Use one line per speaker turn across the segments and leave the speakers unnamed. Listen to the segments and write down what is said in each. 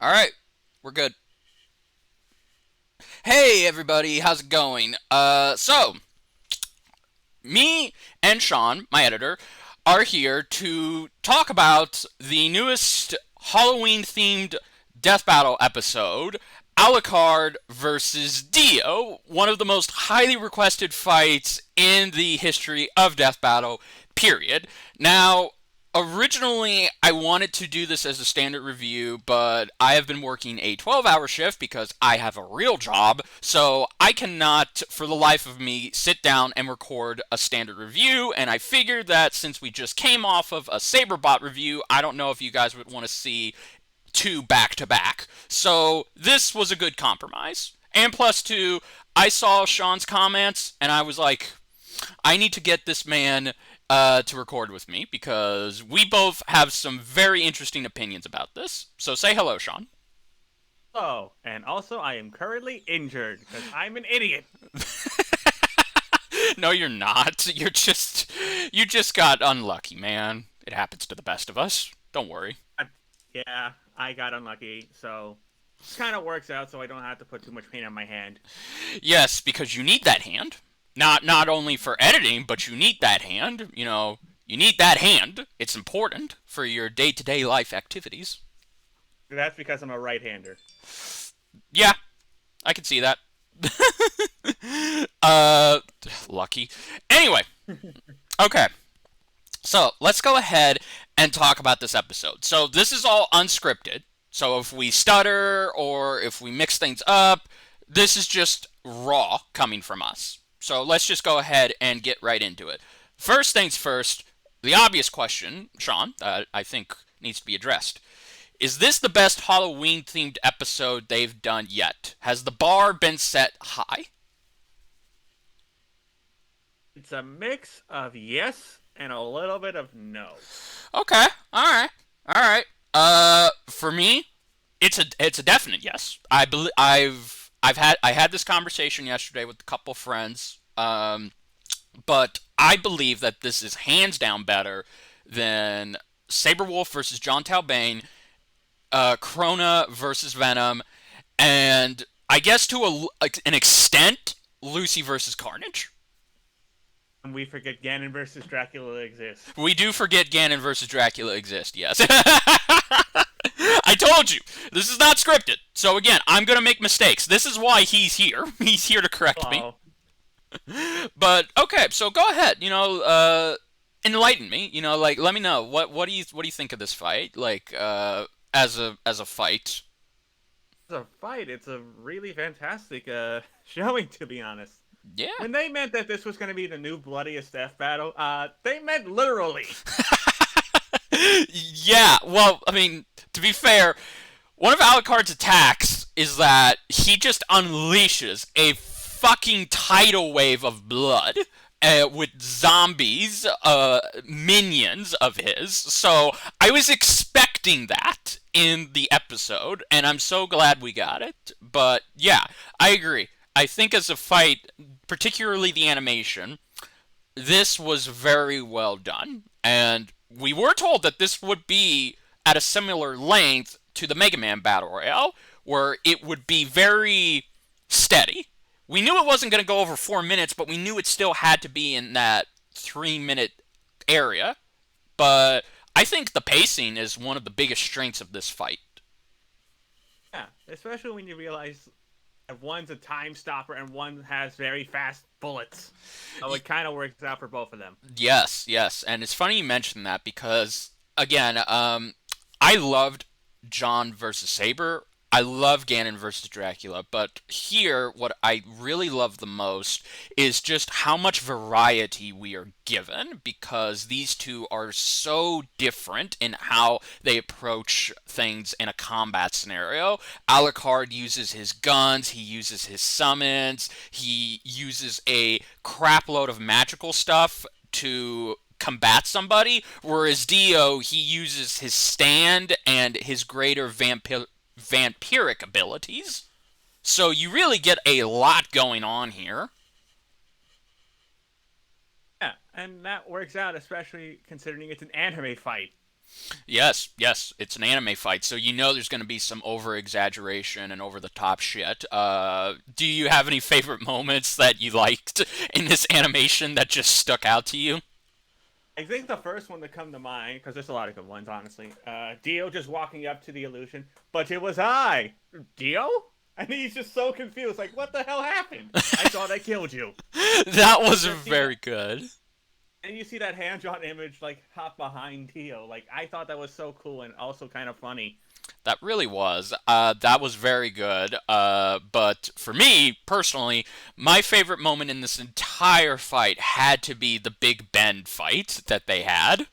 All right, we're good. Hey everybody, how's it going? So me and Sean, my editor, are here to talk about the newest Halloween-themed death battle episode, Alucard versus Dio, one of the most highly requested fights in the history of death battle. Period. Now, originally, I wanted to do this as a standard review, but I have been working a 12-hour shift because I have a real job, so I cannot, for the life of me, sit down and record a standard review, and I figured that since we just came off of a Saberbot review, I don't know if you guys would want to see two back-to-back. So this was a good compromise. And plus two, I saw Sean's comments, and I was like, I need to get this man to record with me because we both have some very interesting opinions about this. So say hello, Sean.
Oh, and also I am currently injured because I'm an idiot.
No, you're not. You just got unlucky, man. It happens to the best of us. Don't worry.
Yeah, I got unlucky, so it kind of works out so I don't have to put too much pain on my hand.
Yes, because you need that hand. Not only for editing, but you need that hand. You need that hand. It's important for your day-to-day life activities.
That's because I'm a right-hander.
Yeah, I can see that. uh, Lucky. Anyway, okay. So let's go ahead and talk about this episode. So this is all unscripted. So if we stutter or if we mix things up, this is just raw coming from us. So let's just go ahead and get right into it. First things first, the obvious question, Sean, I think needs to be addressed. Is this the best Halloween themed episode they've done yet? Has the bar been set high?
It's a mix of yes and a little bit of no.
Okay, all right, all right. For me, it's a definite yes. I had this conversation yesterday with a couple friends. But I believe that this is hands down better than Saberwolf versus John Talbane, Krona versus Venom, and I guess to an extent, Lucy versus Carnage.
And we forget Ganon versus Dracula exists.
We do forget Ganon versus Dracula exist, yes. I told you, this is not scripted. So again, I'm going to make mistakes. This is why he's here. He's here to correct me.
Oh,
But okay, so go ahead. Enlighten me. Like let me know what do you think of this fight? Like as a fight.
it's a fight. It's a really fantastic showing, to be honest.
Yeah.
When they meant that this was going to be the new bloodiest death battle, they meant literally.
Yeah. Well, I mean, to be fair, one of Alucard's attacks is that he just unleashes a fucking tidal wave of blood. With zombies, minions of his. So I was expecting that in the episode, and I'm so glad we got it. But yeah, I agree. I think as a fight, particularly the animation, this was very well done. And we were told that this would be at a similar length to the Mega Man Battle Royale, where it would be very steady. We knew it wasn't going to go over 4 minutes, but we knew it still had to be in that 3 minute area. But I think the pacing is one of the biggest strengths of this fight.
Yeah, especially when you realize that one's a time stopper and one has very fast bullets. So it kind of works out for both of them.
Yes, yes, and it's funny you mentioned that because again, I loved John versus Saber. I love Ganon versus Dracula, but here, what I really love the most is just how much variety we are given because these two are so different in how they approach things in a combat scenario. Alucard uses his guns, he uses his summons, he uses a crapload of magical stuff to combat somebody, whereas Dio, he uses his stand and his greater vampiric abilities. So you really get a lot going on here.
Yeah, and that works out, especially considering it's an anime fight.
Yes, yes, it's an anime fight, so you know there's going to be some over exaggeration and over the top shit. Do you have any favorite moments that you liked in this animation that just stuck out to you?
I think the first one to come to mind, because there's a lot of good ones, honestly. Dio just walking up to the illusion, but it was I, Dio, and he's just so confused, like, what the hell happened? I thought I killed you.
That was
Just see that,
very good.
and you see that hand-drawn image like hop behind Dio. Like, I thought that was so cool and also kind of funny.
That really was. That was very good. But for me, personally, my favorite moment in this entire fight had to be the Big Ben fight that they had.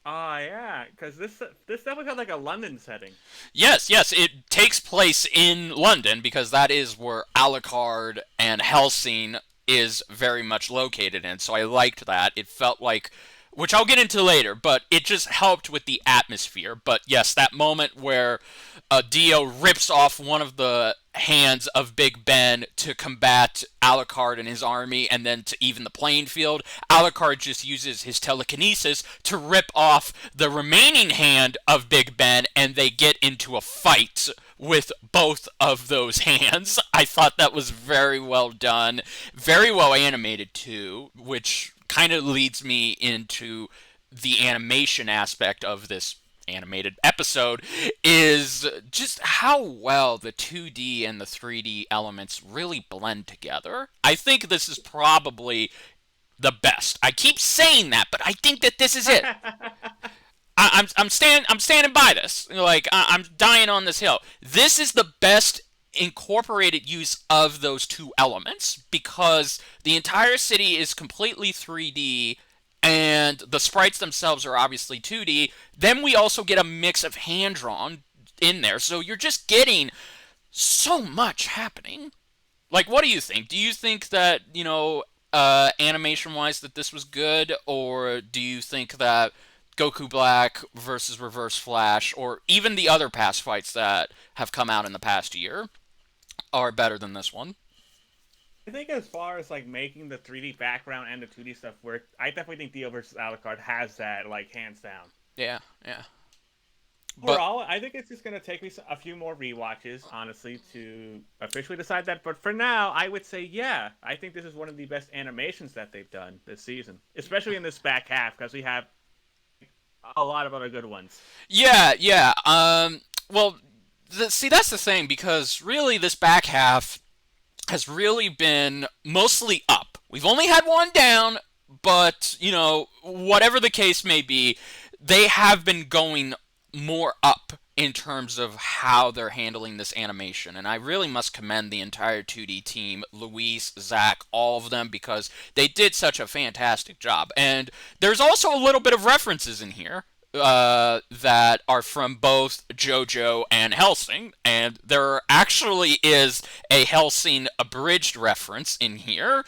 Oh yeah, because this definitely had like a London setting.
Yes, yes, it takes place in London because that is where Alucard and Helsing is very much located in. So I liked that. It felt like, which I'll get into later, but it just helped with the atmosphere. But yes, that moment where Dio rips off one of the hands of Big Ben to combat Alucard and his army, and then to even the playing field, Alucard just uses his telekinesis to rip off the remaining hand of Big Ben, and they get into a fight with both of those hands. I thought that was very well done, very well animated too, which kind of leads me into the animation aspect of this animated episode is just how well the 2D and the 3D elements really blend together. I think this is probably the best. I keep saying that, but I think that this is it. I'm standing by this. Like I'm dying on this hill. This is the best incorporated use of those two elements because the entire city is completely 3D and the sprites themselves are obviously 2D. Then we also get a mix of hand drawn in there. So you're just getting so much happening. Like, what do you think? Do you think that, animation wise, that this was good? Or do you think that Goku Black versus Reverse Flash, or even the other past fights that have come out in the past year, are better than this one?
I think as far as like making the 3D background and the 2D stuff work, I definitely think Dio versus Alucard has that like hands down.
Yeah, yeah. But
Overall, I think it's just gonna take me a few more rewatches, honestly, to officially decide that. But for now, I would say, yeah, I think this is one of the best animations that they've done this season, especially in this back half, because we have a lot of other good ones.
yeah, yeah. Well, see, that's the thing because really, this back half has really been mostly up. We've only had one down, but, whatever the case may be, they have been going more up in terms of how they're handling this animation. And I really must commend the entire 2D team, Luis, Zach, all of them, because they did such a fantastic job. And there's also a little bit of references in here that are from both JoJo and Hellsing, and there actually is a Hellsing abridged reference in here.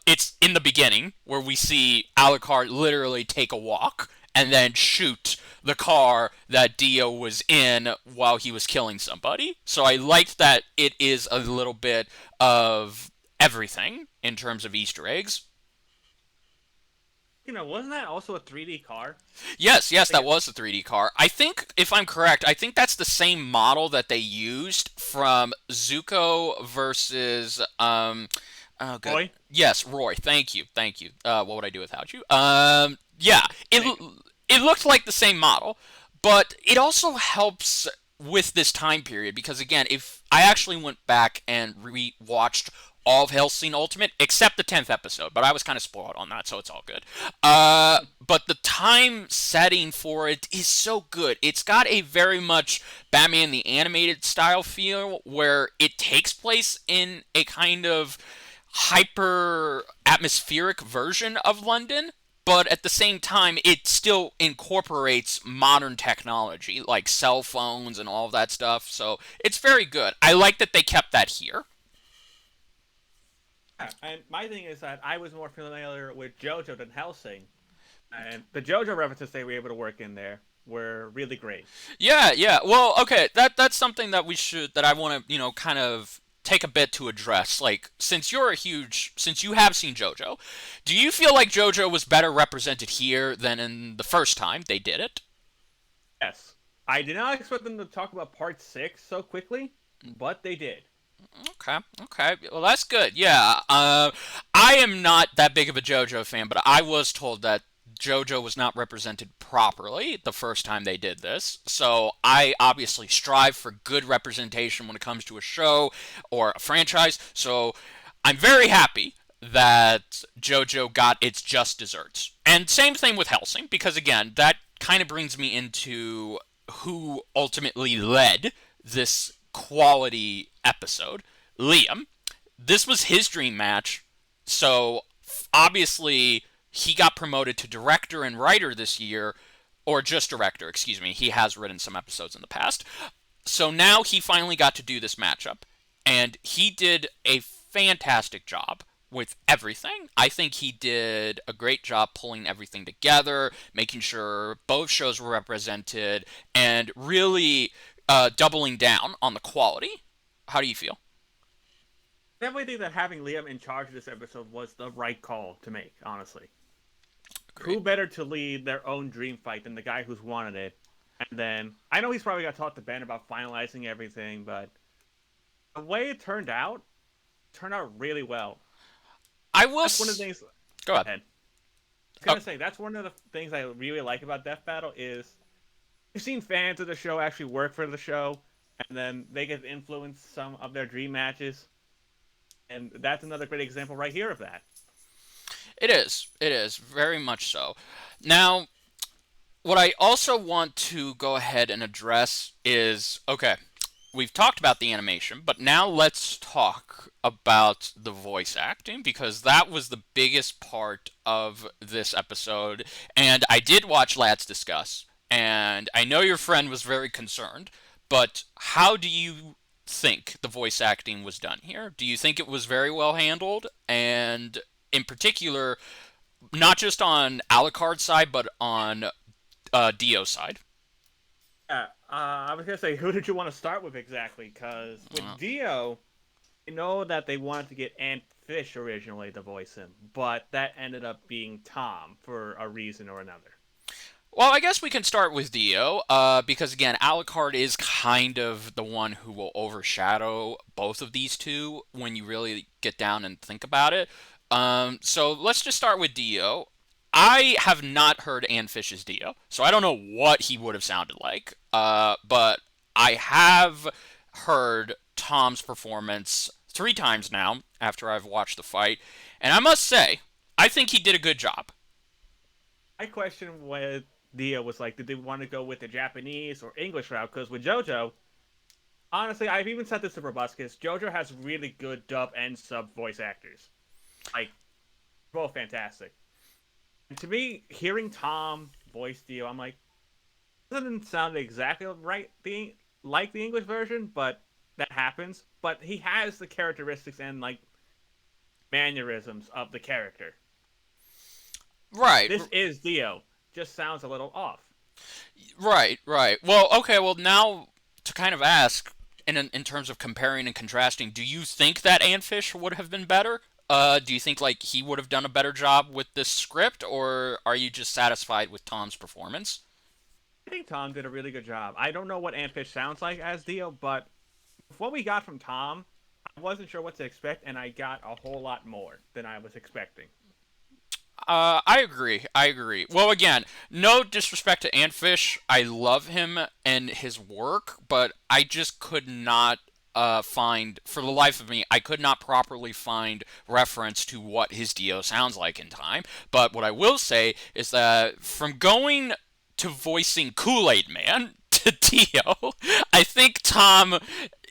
It's in the beginning where we see Alucard literally take a walk and then shoot the car that Dio was in while he was killing somebody. So I liked that it is a little bit of everything in terms of Easter eggs.
Wasn't that also a 3D car?
Yes, yes,
Like,
that was the 3D car. I think, if I'm correct, I think that's the same model that they used from Zuko versus oh good.
boy,
Yes, Roy. Thank you, thank you. What would I do without you? Yeah,
like,
it looked like the same model, but it also helps with this time period because again, if I actually went back and re-watched all of Hellsing Ultimate except the 10th episode, but I was kind of spoiled on that, so it's all good. But the time setting for it is so good. It's got a very much Batman the Animated style feel where it takes place in a kind of hyper atmospheric version of London, but at the same time, it still incorporates modern technology like cell phones and all of that stuff. So it's very good. I like that they kept that here.
yeah. And my thing is that I was more familiar with JoJo than Hellsing, and the JoJo references they were able to work in there were really great.
Yeah, yeah. Well, okay. That's something that I want to kind of take a bit to address. Like, since you have seen JoJo, do you feel like JoJo was better represented here than in the first time they did it?
Yes. I did not expect them to talk about part 6 so quickly, but they did.
Okay, okay. Well, that's good. Yeah. I am not that big of a JoJo fan, but I was told that JoJo was not represented properly the first time they did this. So I obviously strive for good representation when it comes to a show or a franchise. So I'm very happy that JoJo got its just desserts. And same thing with Helsing, because again, that kind of brings me into who ultimately led this quality episode. Liam. This was his dream match, so obviously he got promoted to director and writer this year, or just director, excuse me. He has written some episodes in the past. So now he finally got to do this matchup, and he did a fantastic job with everything. I think he did a great job pulling everything together, making sure both shows were represented, and really doubling down on the quality. How do you feel?
Definitely think that having Liam in charge of this episode was the right call to make, honestly. Who
Great.
better to lead their own dream fight than the guy who's wanted it? And then, I know he's probably got to talk to Ben about finalizing everything, but the way it turned out really well.
I will.
That's one of the things.
Go
Go
ahead.
ahead. I was gonna say that's one of the things I really like about Death Battle is you've seen fans of the show actually work for the show, and then they get to influence some of their dream matches, and that's another great example right here of that.
It is. It is very much so. Now, what I also want to go ahead and address is okay, we've talked about the animation, but now let's talk about the voice acting because that was the biggest part of this episode. And I did watch Lads Discuss, and I know your friend was very concerned, but how do you think the voice acting was done here? Do you think it was very well handled? And in particular, not just on Alucard's side, but on Dio's side?
Yeah, I was gonna say, who did you want to start with exactly? Because with
Uh,
Dio, I know that they wanted to get Ant Fish originally to voice him, but that ended up being Tom for a reason or another.
Well, I guess we can start with Dio, because again, Alucard is kind of the one who will overshadow both of these two when you really get down and think about it. So let's just start with Dio. I have not heard Anne Fish's Dio, so I don't know what he would have sounded like. But I have heard Tom's performance 3 times now after I've watched the fight, and I must say, I think he did a good job.
My question with Dio was like, did they want to go with the Japanese or English route? Because with JoJo, honestly, I've even said this to Proboscis, JoJo has really good dub and sub voice actors. Like, both fantastic. And to me, hearing Tom voice Dio, I'm like, doesn't sound exactly right like the English version, but that happens. But he has the characteristics and like mannerisms of the character.
Right,
This is Dio. Just sounds a little off.
right, right. Well, okay, well, now to kind of ask, in terms of comparing and contrasting, do you think that Anfish would have been better? Do you think like he would have done a better job with this script, or are you just satisfied with Tom's performance?
I think Tom did a really good job. I don't know what Antfish sounds like as Dio, but what we got from Tom, I wasn't sure what to expect, and I got a whole lot more than I was expecting.
I agree. I agree. Well, again, no disrespect to Antfish. I love him and his work, but I just could not find, for the life of me, I could not properly find reference to what his Dio sounds like in time. But what I will say is that from going to voicing Kool-Aid Man to Dio, I think Tom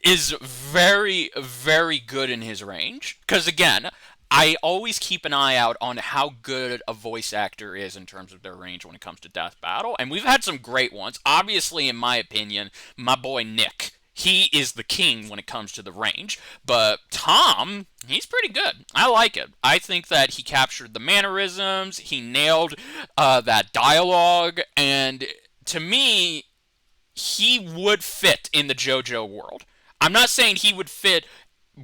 is very, very good in his range. Because again, I always keep an eye out on how good a voice actor is in terms of their range when it comes to Death Battle. And we've had some great ones. Obviously, in my opinion, my boy Nick. He is the king when it comes to the range. But Tom, he's pretty good. I like it. I think that he captured the mannerisms. He nailed that dialogue. And to me, he would fit in the JoJo world. I'm not saying he would fit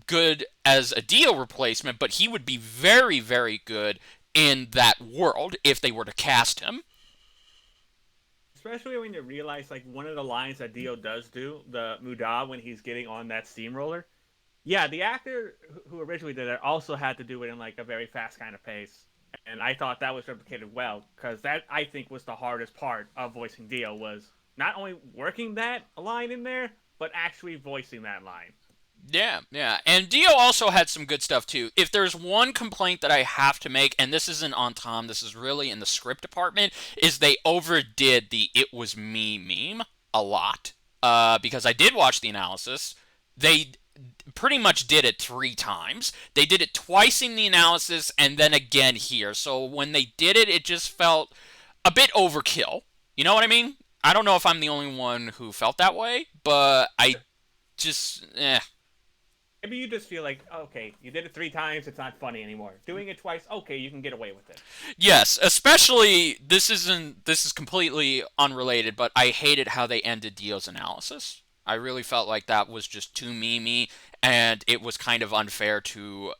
good as a Dio replacement, but he would be very, very good in that world if they were to cast him.
Especially when you realize like one of the lines that Dio does do, the Muda when he's getting on that steamroller. Yeah, the actor who originally did it also had to do it in like a very fast kind of pace, and I thought that was replicated well because that I think was the hardest part of voicing Dio was not only working that line in there, but actually voicing that line.
Yeah, yeah. And Dio also had some good stuff too. If there's one complaint that I have to make, and this isn't on Tom, this is really in the script department, is they overdid the "it was me" meme a lot. Because I did watch the analysis. They pretty much did it 3 times. They did it twice in the analysis and then again here. So when they did it, it just felt a bit overkill. You know what I mean? I don't know if I'm the only one who felt that way, but I just
Maybe you just feel like, okay, you did it 3 times, it's not funny anymore. Doing it twice, okay, you can get away with it.
yes, especially this is completely unrelated, but I hated how they ended Dio's analysis. I really felt like that was just too memey, and it was kind of unfair to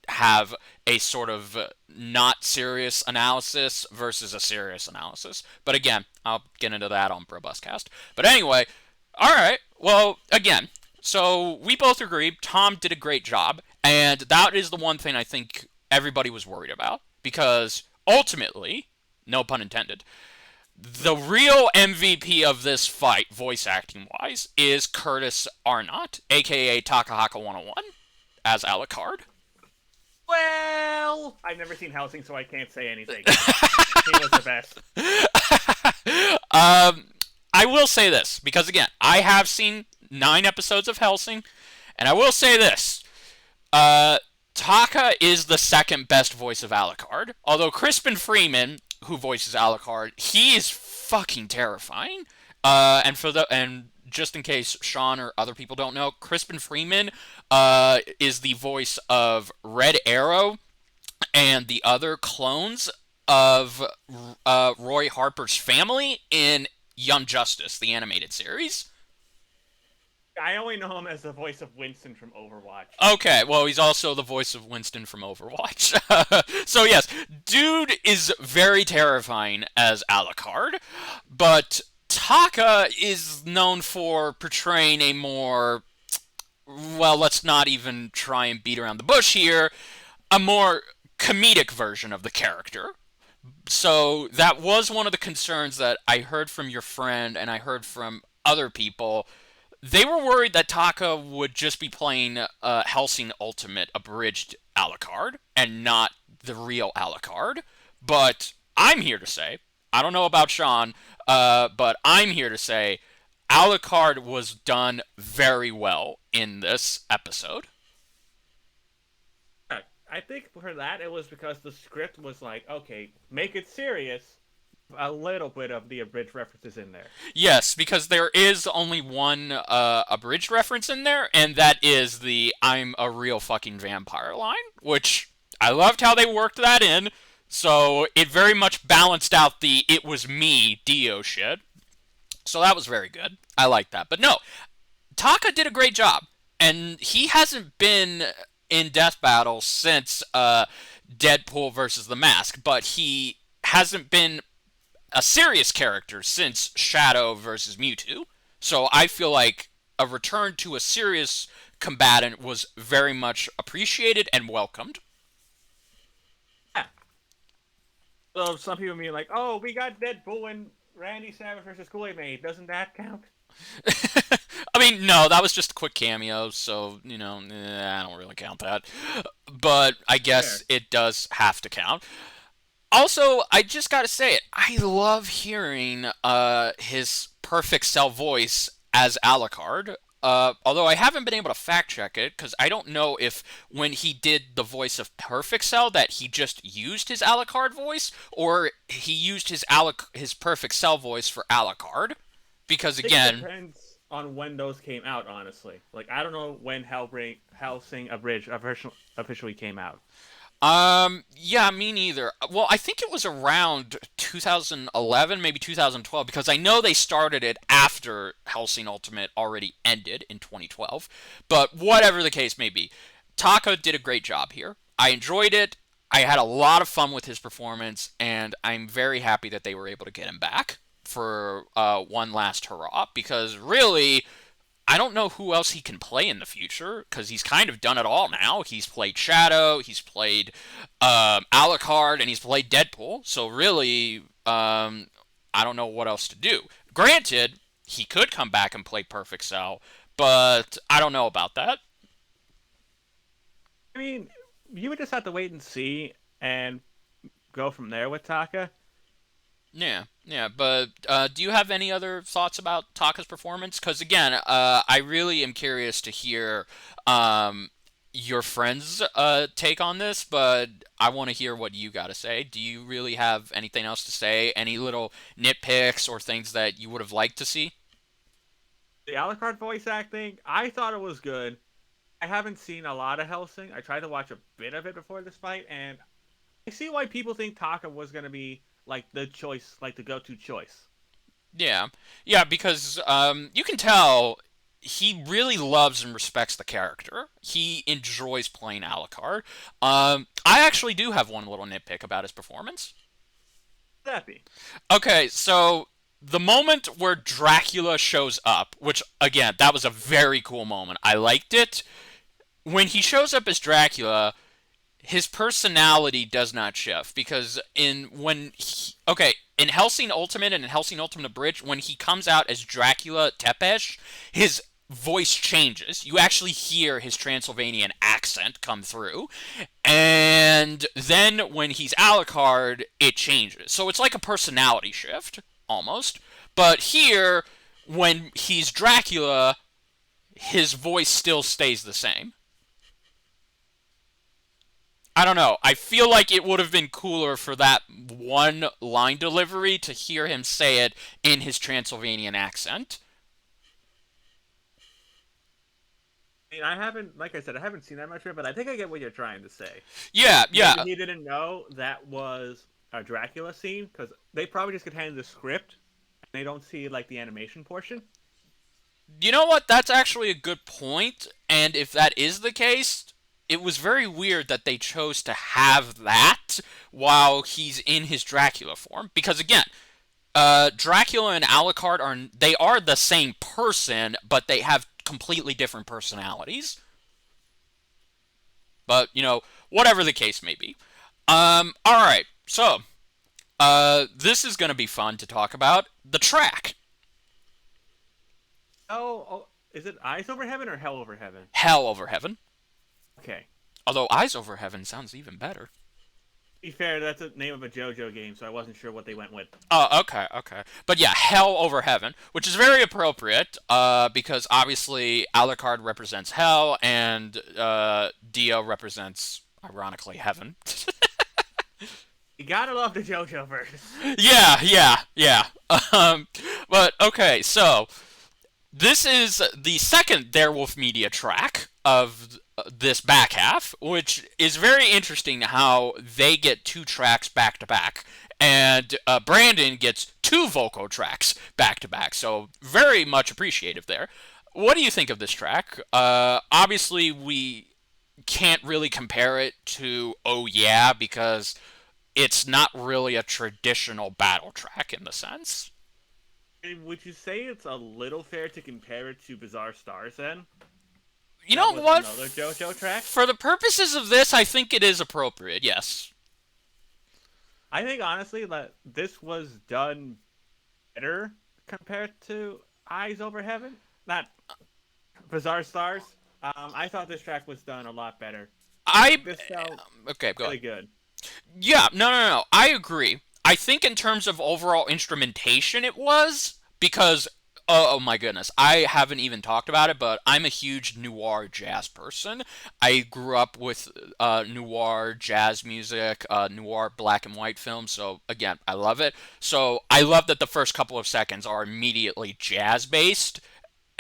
have a sort of not serious analysis versus a serious analysis. But again, I'll get into that on ProBusCast. But anyway, all right. Well, again, so we both agreed Tom did a great job, and that is the one thing I think everybody was worried about because ultimately, no pun intended, the real MVP of this fight, voice acting wise, is Curtis Arnott, aka Takahaka 101, as Alucard.
Well, I've never seen Helsing, so I can't say anything. He was the best.
I will say this because again, I have seen 9 episodes of Helsing, and I will say this: Taka is the second best voice of Alucard. Although Crispin Freeman, who voices Alucard, he is fucking terrifying. And just in case Sean or other people don't know, Crispin Freeman is the voice of Red Arrow and the other clones of Roy Harper's family in Young Justice, the animated series.
I only know him as the voice of Winston from Overwatch.
Okay, well, he's also the voice of Winston from Overwatch. So, yes, dude is very terrifying as Alucard, but Taka is known for portraying a more, well, let's not even try and beat around the bush here, a more comedic version of the character. So that was one of the concerns that I heard from your friend and I heard from other people. They were worried that Taka would just be playing Helsing Ultimate abridged Alucard and not the real Alucard. But I'm here to say, I don't know about Sean, but I'm here to say Alucard was done very well in this episode.
I think for that it was because the script was like, okay, make it serious. A little bit of the abridged references in there.
Yes, because there is only one abridged reference in there, and that is the "I'm a real fucking vampire" line, which I loved how they worked that in. So it very much balanced out the "it was me" Dio shit. So that was very good. I like that. But no, Taka did a great job, and he hasn't been in Death Battle since Deadpool versus the Mask, but he hasn't been a serious character since Shadow versus Mewtwo. So I feel like a return to a serious combatant was very much appreciated and welcomed.
Yeah. So some people being like, oh, we got Deadpool and Randy Savage versus Kool-Aid. Doesn't that count?
I mean, no, that was just a quick cameo, so, I don't really count that. But I guess
Fair.
it does have to count. Also, I just gotta say it. I love hearing his perfect cell voice as Alucard. Although I haven't been able to fact check it because I don't know if when he did the voice of Perfect Cell that he just used his Alucard voice or he used his Perfect Cell voice for Alucard. Because
I think it
again,
depends on when those came out, honestly. Like, I don't know when Hellsing Abridged officially came out.
Yeah, me neither. Well, I think it was around 2011, maybe 2012, because I know they started it after Hellsing Ultimate already ended in 2012. But whatever the case may be, Taka did a great job here. I enjoyed it. I had a lot of fun with his performance, and I'm very happy that they were able to get him back for one last hurrah, because really, I don't know who else he can play in the future because he's kind of done it all now. He's played Shadow, he's played Alucard, and he's played Deadpool. So really, I don't know what else to do. Granted, he could come back and play Perfect Cell, but I don't know about that.
I mean, you would just have to wait and see and go from there with Taka.
Yeah, yeah, but do you have any other thoughts about Taka's performance? Because again, I really am curious to hear um, your friend's take on this, but I want to hear what you got to say. Do you really have anything else to say? Any little nitpicks or things that you would have liked to see?
The Alucard voice acting, I thought it was good. I haven't seen a lot of Hellsing. I tried to watch a bit of it before this fight, and I see why people think Taka was going to be like the choice, like the go-to choice.
Yeah, yeah, because you can tell he really loves and respects the character. He enjoys playing Alucard. I actually do have one little nitpick about his performance.
That be?
Okay, so the moment where Dracula shows up, which again, that was a very cool moment. I liked it. When he shows up as Dracula, his personality does not shift because in Hellsing Ultimate and in Hellsing Ultimate Bridge, when he comes out as Dracula Tepesh, his voice changes. You actually hear his Transylvanian accent come through, and then when he's Alucard, it changes. So it's like a personality shift almost. But here, when he's Dracula, his voice still stays the same. I don't know. I feel like it would have been cooler for that one line delivery to hear him say it in his Transylvanian accent.
I mean, I haven't, like I said, I haven't seen that much of it, but I think I get what you're trying to say.
Yeah, yeah.
Maybe he didn't know that was a Dracula scene because they probably just get handed the script and they don't see like the animation portion.
You know what? That's actually a good point. And if that is the case, it was very weird that they chose to have that while he's in his Dracula form. Because again, Dracula and Alucard are the same person, but they have completely different personalities. But whatever the case may be. All right. So, this is going to be fun to talk about the track.
Oh, is it Eyes Over Heaven or Hell Over Heaven?
Hell Over Heaven.
Okay.
Although Eyes Over Heaven sounds even better.
To be fair, that's the name of a JoJo game, so I wasn't sure what they went with.
Oh, okay, okay. But yeah, Hell Over Heaven, which is very appropriate, because obviously Alucard represents Hell, and Dio represents, ironically, Heaven.
You gotta love the JoJo version.
Yeah, yeah, yeah. But okay, so this is the second Darewolf Media track of this back half, which is very interesting how they get two tracks back to back, and Brandon gets two vocal tracks back to back. So very much appreciative there. What do you think of this track? Obviously, we can't really compare it to Oh Yeah because it's not really a traditional battle track in the sense.
Would you say it's a little fair to compare it to Bizarre Stars then?
You
That
know
was
what?
another JoJo track?
For the purposes of this, I think it is appropriate, yes.
I think honestly that this was done better compared to Eyes Over Heaven. Not Bizarre Stars. I thought this track was done a lot better.
I.
This felt
Okay, go
really
ahead.
good.
Yeah, no, no, no. I agree. I think in terms of overall instrumentation, it was because oh my goodness, I haven't even talked about it, but I'm a huge noir jazz person. I grew up with noir jazz music, noir black and white films, so again, I love it. So I love that the first couple of seconds are immediately jazz based,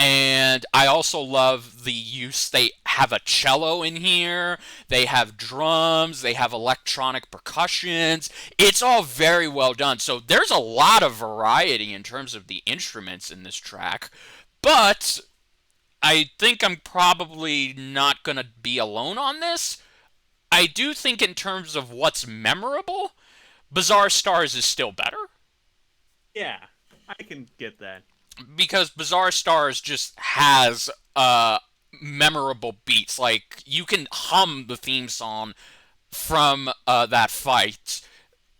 And I also love the use. They have a cello in here, they have drums, they have electronic percussions. It's all very well done. So there's a lot of variety in terms of the instruments in this track. But I think I'm probably not going to be alone on this. I do think, in terms of what's memorable, Bizarre Stars is still better.
Yeah, I can get that.
Because Bizarre Stars just has memorable beats. Like, you can hum the theme song from that fight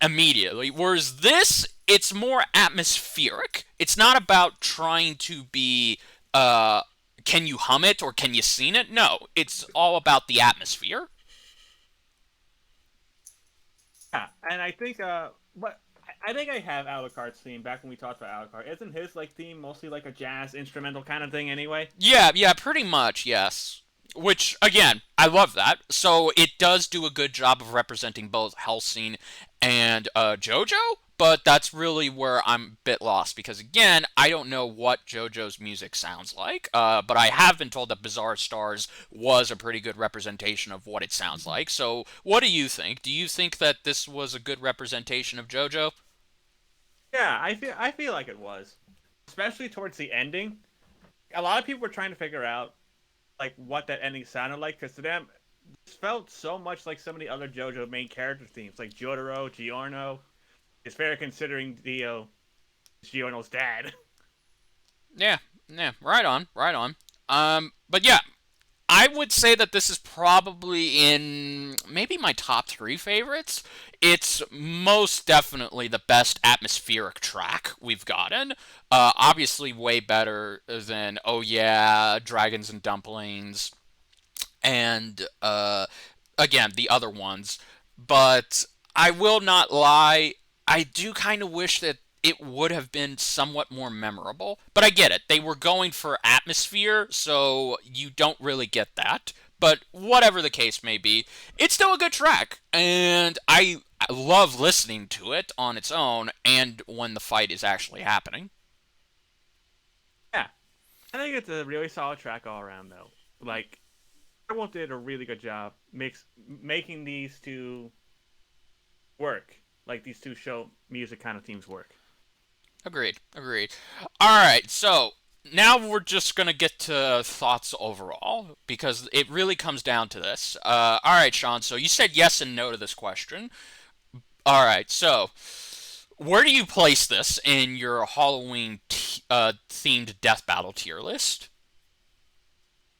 immediately. Whereas this, it's more atmospheric. It's not about trying to be, can you hum it or can you sing it? No, it's all about the atmosphere.
Yeah, and I think what I think I have Alucard's theme back when we talked about Alucard. Isn't his like theme mostly like a jazz instrumental kind of thing anyway?
Yeah, yeah, pretty much, yes. Which, again, I love that. So it does do a good job of representing both Helsing and JoJo, but that's really where I'm a bit lost because, again, I don't know what JoJo's music sounds like, but I have been told that Bizarre Stars was a pretty good representation of what it sounds like. So what do you think? Do you think that this was a good representation of JoJo?
Yeah, I feel like it was, especially towards the ending. A lot of people were trying to figure out like what that ending sounded like because to them it felt so much like some of the other JoJo main character themes, like Jotaro, Giorno. It's fair considering Dio is Giorno's dad.
Yeah, yeah, right on, right on. But yeah, I would say that this is probably in maybe my top three favorites. It's most definitely the best atmospheric track we've gotten. Obviously, way better than Oh Yeah, Dragons and Dumplings, and again, the other ones. But I will not lie, I do kind of wish that it would have been somewhat more memorable. But I get it. They were going for atmosphere, so you don't really get that. But whatever the case may be, it's still a good track. And I love listening to it on its own and when the fight is actually happening.
Yeah, I think it's a really solid track all around though. Like, Airwolf did a really good job making these two work. Like these two show music kind of themes work.
Agreed, agreed. Alright, so now we're just going to get to thoughts overall because it really comes down to this. Alright, Sean, so you said yes and no to this question. Alright, so where do you place this in your Halloween themed death battle tier list?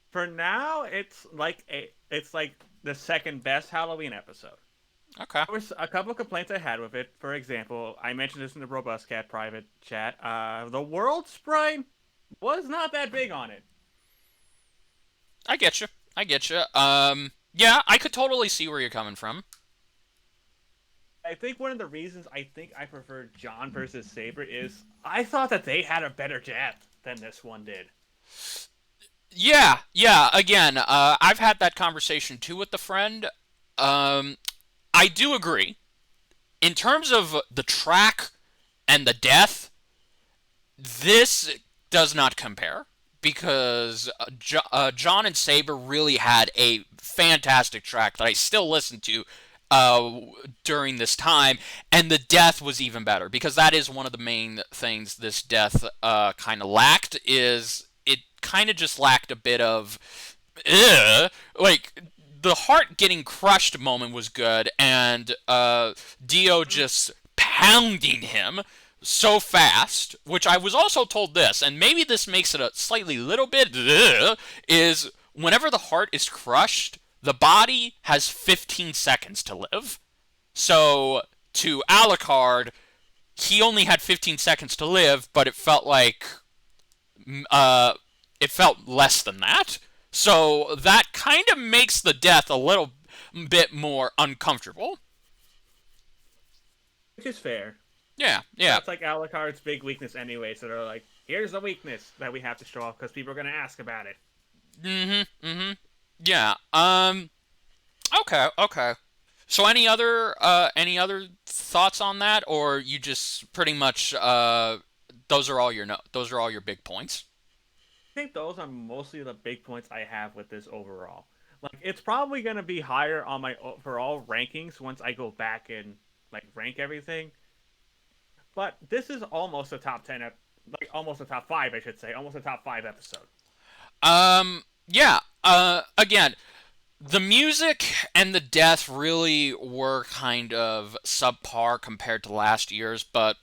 For now, it's like the second best Halloween episode.
Okay.
There was a couple of complaints I had with it. For example, I mentioned this in the Robust Cat private chat. The world sprite was not that big on it.
I get you. I get you. Yeah, I could totally see where you're coming from.
I think one of the reasons I think I prefer John versus Saber is I thought that they had a better death than this one did.
Yeah, yeah. Again, I've had that conversation too with the friend. Um, I do agree. In terms of the track and the death, this does not compare because John and Saber really had a fantastic track that I still listen to uh, during this time, and the death was even better because that is one of the main things this death kind of lacked. Is it kind of just lacked a bit of, like the heart getting crushed moment was good, and Dio just pounding him so fast, which I was also told this, and maybe this makes it a slightly little bit, is whenever the heart is crushed, the body has 15 seconds to live. So to Alucard, he only had 15 seconds to live, but uh, it felt less than that. So that kind of makes the death a little bit more uncomfortable.
Which is fair.
Yeah, yeah.
That's like Alucard's big weakness anyway, so they're like, here's the weakness that we have to show off because people are going to ask about it.
Mm-hmm, mm-hmm. Yeah. Okay, okay. So any other thoughts on that, or you just pretty much those are all your no those are all your big points?
think those are mostly the big points I have with this overall. Like, it's probably gonna be higher on my overall rankings once I go back and like rank everything. But this is almost a top 10, like almost a top 5, I should say, almost a top 5 episode.
Yeah. Again, the music and the death really were kind of subpar compared to last year's, but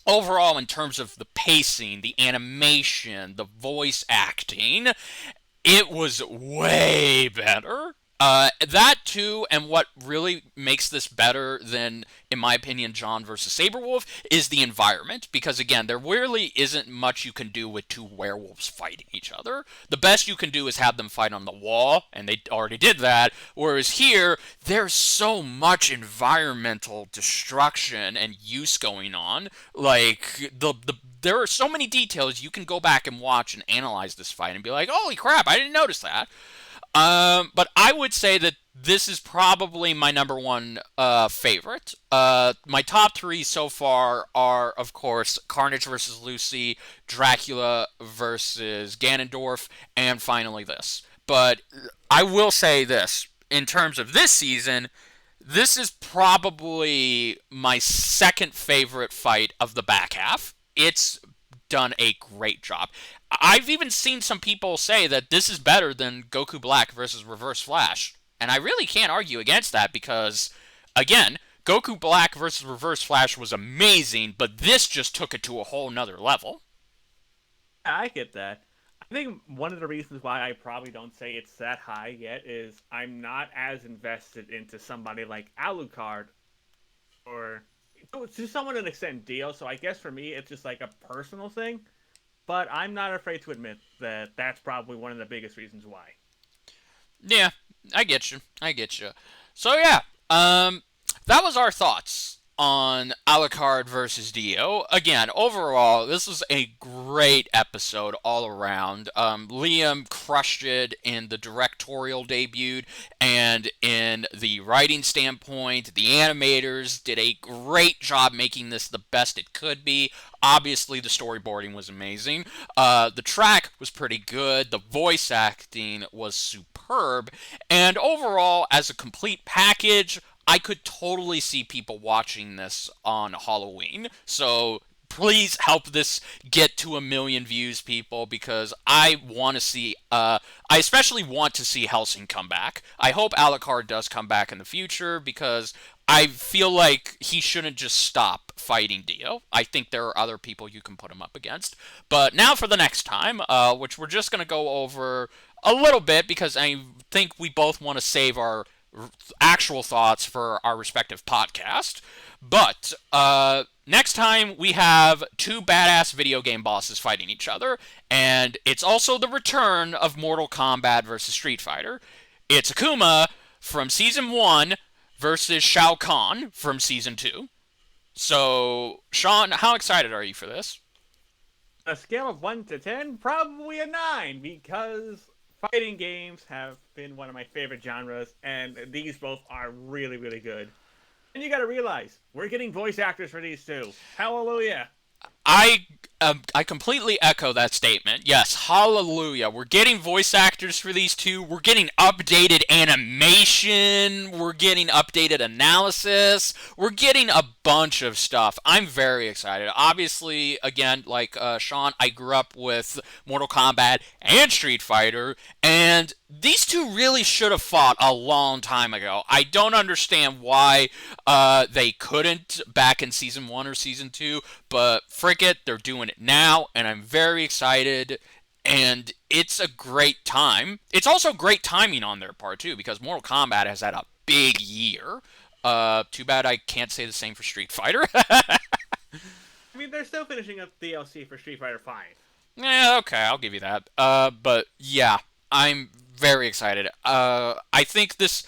overall, in terms of the pacing, the animation, the voice acting, it was way better. That too, and what really makes this better than, in my opinion, John versus Saberwolf is the environment. Because again, there really isn't much you can do with two werewolves fighting each other. The best you can do is have them fight on the wall, and they already did that. Whereas here, there's so much environmental destruction and use going on. Like there are so many details you can go back and watch and analyze this fight and be like, holy crap, I didn't notice that. But I would say that this is probably my number one favorite. My top three so far are, of course, Carnage versus Lucy, Dracula versus Ganondorf, and finally this. But I will say this in terms of this season, this is probably my second favorite fight of the back half. It's done a great job. I've even seen some people say that this is better than Goku Black versus Reverse Flash. And I really can't argue against that because, again, Goku Black versus Reverse Flash was amazing, but this just took it to a whole nother level.
I get that. I think one of the reasons why I probably don't say it's that high yet is I'm not as invested into somebody like Alucard or to someone an extent Dio. So I guess for me it's just like a personal thing. But I'm not afraid to admit that that's probably one of the biggest reasons why.
Yeah, I get you. I get you. So yeah, that was our thoughts on Alucard versus Dio. Again, overall, this was a great episode all around. Liam crushed it in the directorial debut and in the writing standpoint. The animators did a great job making this the best it could be. Obviously, the storyboarding was amazing. The track was pretty good. The voice acting was superb. And overall, as a complete package, I could totally see people watching this on Halloween. So please help this get to 1 million views, people, because I want to see, I especially want to see Helsing come back. I hope Alucard does come back in the future because I feel like he shouldn't just stop fighting Dio. I think there are other people you can put him up against. But now for the next time, which we're just going to go over a little bit because I think we both want to save our actual thoughts for our respective podcast. But next time we have two badass video game bosses fighting each other, and it's also the return of Mortal Kombat versus Street Fighter. It's Akuma from Season 1 versus Shao Kahn from Season 2. So, Sean, how excited are you for this?
A scale of 1 to 10, probably a 9, because fighting games have been one of my favorite genres, and these both are really, really good. And you gotta realize, we're getting voice actors for these two. Hallelujah.
I completely echo that statement. Yes, hallelujah. We're getting voice actors for these two. We're getting updated animation. We're getting updated analysis. We're getting a bunch of stuff. I'm very excited. Obviously, again, like Sean, I grew up with Mortal Kombat and Street Fighter, and these two really should have fought a long time ago. I don't understand why they couldn't back in Season 1 or Season 2, but frick it, they're doing it now, and I'm very excited, and it's a great time. It's also great timing on their part, too, because Mortal Kombat has had a big year. Too bad I can't say the same for Street Fighter.
I mean, they're still finishing up DLC for Street Fighter 5.
Yeah, okay, I'll give you that. But yeah, I'm very excited. I think this.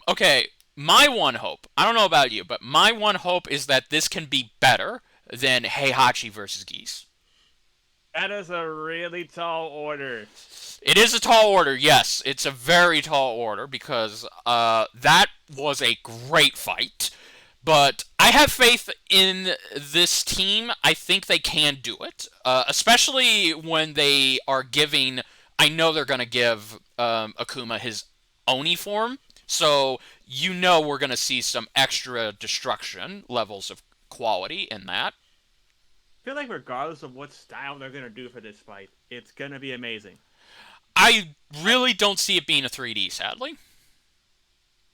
Okay, my one hope. I don't know about you, but my one hope is that this can be better than Heihachi versus Geese.
That is a really tall order.
It is a tall order, yes. It's a very tall order because that was a great fight. But I have faith in this team. I think they can do it, especially when they are giving. I know they're going to give Akuma his Oni form, so we're going to see some extra destruction levels of quality in that.
I feel like regardless of what style they're gonna do for this fight, it's gonna be amazing.
I really don't see it being a 3D, sadly.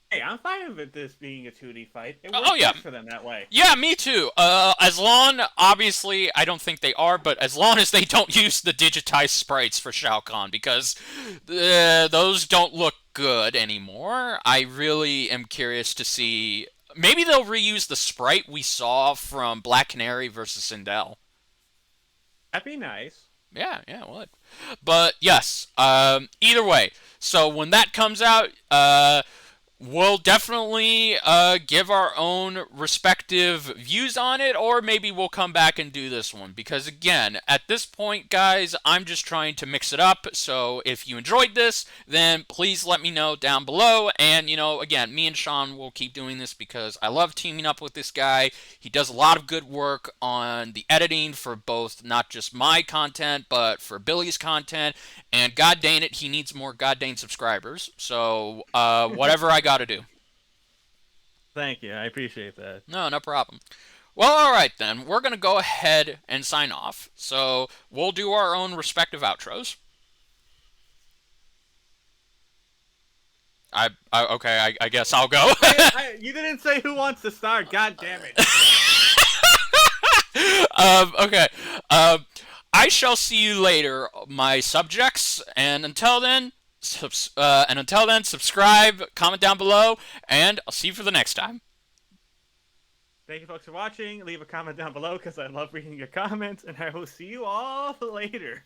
Hey, I'm fine with this being a 2D fight. It
Oh
works
yeah,
best for them that way.
yeah, me too. As long, obviously, I don't think they are, but as long as they don't use the digitized sprites for Shao Kahn, because those don't look good anymore. I really am curious to see. Maybe they'll reuse the sprite we saw from Black Canary versus Sindel.
That'd be nice.
Yeah, yeah, it would. But yes, either way. So when that comes out, we'll definitely give our own respective views on it, or maybe we'll come back and do this one. Because again, at this point, guys, I'm just trying to mix it up. So if you enjoyed this, then please let me know down below. And, again, me and Sean will keep doing this because I love teaming up with this guy. He does a lot of good work on the editing for both not just my content, but for Billy's content. And god dang it, he needs more god dang subscribers. So whatever I gotta do.
Thank you. I appreciate that.
No, no problem. Well, alright then. We're gonna go ahead and sign off. So we'll do our own respective outros. I guess I'll go.
You didn't say who wants to start. God damn it.
Okay. I shall see you later, my subjects, and until then, subscribe, comment down below, and I'll see you for the next time.
Thank you, folks, for watching. Leave a comment down below because I love reading your comments, and I will see you all later.